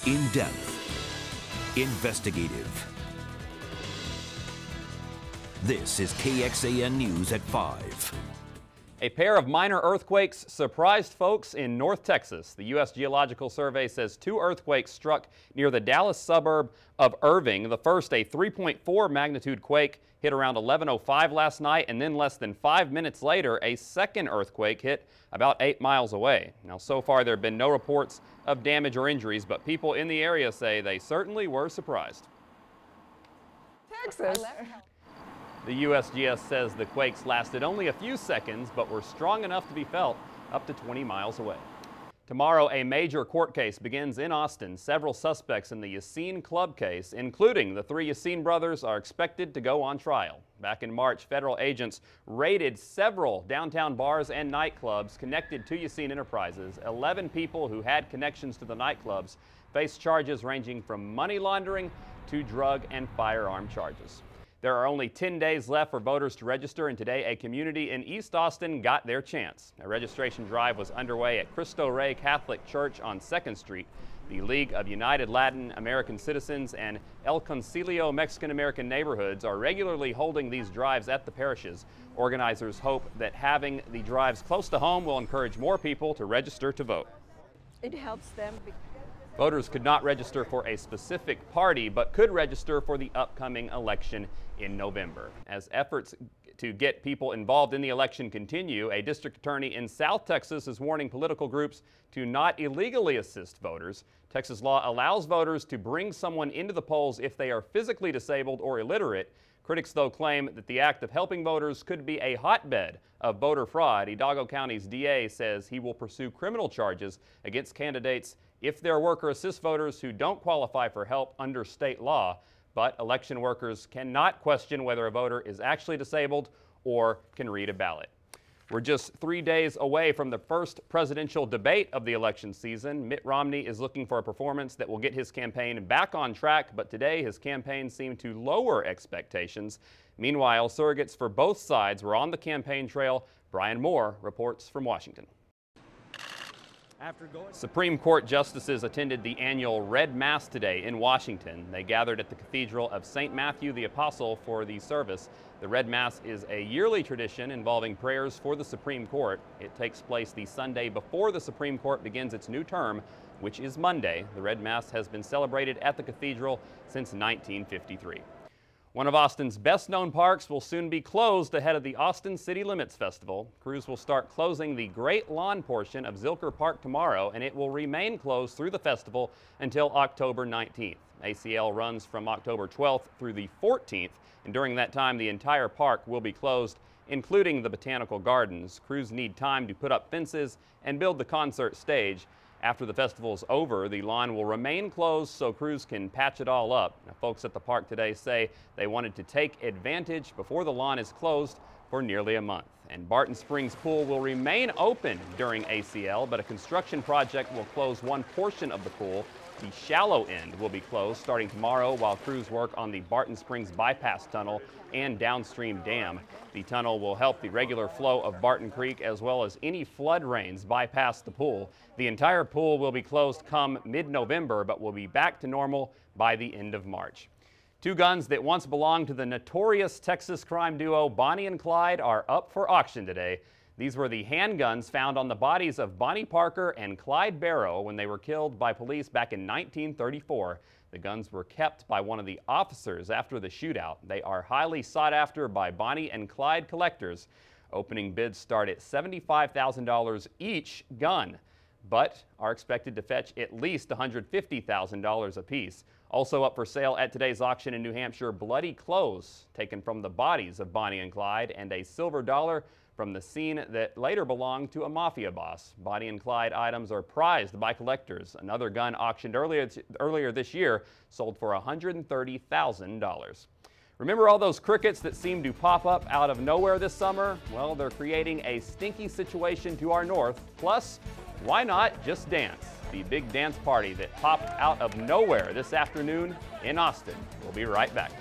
In-depth, investigative. This is KXAN News at 5. A pair of minor earthquakes surprised folks in North Texas. The U.S. Geological Survey says 2 earthquakes struck near the Dallas suburb of Irving. The first, a 3.4 magnitude quake, hit around 11:05 last night, and then less than 5 minutes later, a second earthquake hit about 8 miles away. Now, so far, there have been no reports of damage or injuries, but people in the area say they certainly were surprised. Texas. The USGS says the quakes lasted only a few seconds, but were strong enough to be felt up to 20 miles away. Tomorrow, a major court case begins in Austin. Several suspects in the Yassine Club case, including the 3 Yassine brothers, are expected to go on trial. Back in March, federal agents raided several downtown bars and nightclubs connected to Yassine Enterprises. 11 people who had connections to the nightclubs face charges ranging from money laundering to drug and firearm charges. There are only 10 days left for voters to register, and today a community in East Austin got their chance. A registration drive was underway at Cristo Rey Catholic Church on 2nd Street. The League of United Latin American Citizens and El Concilio Mexican American Neighborhoods are regularly holding these drives at the parishes. Organizers hope that having the drives close to home will encourage more people to register to vote. It helps them. Voters could not register for a specific party, but could register for the upcoming election in November. As efforts to get people involved in the election continue, a district attorney in South Texas is warning political groups to not illegally assist voters. Texas law allows voters to bring someone into the polls if they are physically disabled or illiterate. Critics, though, claim that the act of helping voters could be a hotbed of voter fraud. Hidalgo County's DA says he will pursue criminal charges against candidates if their worker assists voters who don't qualify for help under state law. But election workers cannot question whether a voter is actually disabled or can read a ballot. We're just 3 days away from the first presidential debate of the election season. Mitt Romney is looking for a performance that will get his campaign back on track, but today his campaign seemed to lower expectations. Meanwhile, surrogates for both sides were on the campaign trail. Brian Moore reports from Washington. Supreme Court justices attended the annual Red Mass today in Washington. They gathered at the Cathedral of St. Matthew the Apostle for the service. The Red Mass is a yearly tradition involving prayers for the Supreme Court. It takes place the Sunday before the Supreme Court begins its new term, which is Monday. The Red Mass has been celebrated at the cathedral since 1953. One of Austin's best-known parks will soon be closed ahead of the Austin City Limits Festival. Crews will start closing the Great Lawn portion of Zilker Park tomorrow, and it will remain closed through the festival until October 19th. ACL runs from October 12th through the 14th, and during that time, the entire park will be closed, including the botanical gardens. Crews need time to put up fences and build the concert stage. After the festival's over, the lawn will remain closed so crews can patch it all up. Now, folks at the park today say they wanted to take advantage before the lawn is closed for nearly a month. And Barton Springs Pool will remain open during ACL, but a construction project will close one portion of the pool. The shallow end will be closed starting tomorrow while crews work on the Barton Springs bypass tunnel and downstream dam. The tunnel will help the regular flow of Barton Creek as well as any flood rains bypass the pool. The entire pool will be closed come mid-November, but will be back to normal by the end of March. 2 guns that once belonged to the notorious Texas crime duo Bonnie and Clyde are up for auction today. These were the handguns found on the bodies of Bonnie Parker and Clyde Barrow when they were killed by police back in 1934. The guns were kept by one of the officers after the shootout. They are highly sought after by Bonnie and Clyde collectors. Opening bids start at $75,000 each gun, but are expected to fetch at least $150,000 apiece. Also up for sale at today's auction in New Hampshire, bloody clothes taken from the bodies of Bonnie and Clyde and a silver dollar from the scene that later belonged to a mafia boss. Bonnie and Clyde items are prized by collectors. Another gun auctioned earlier this year sold for $130,000. Remember all those crickets that seem to pop up out of nowhere this summer? Well, they're creating a stinky situation to our north. Plus, why not just dance? The big dance party that popped out of nowhere this afternoon in Austin. We'll be right back.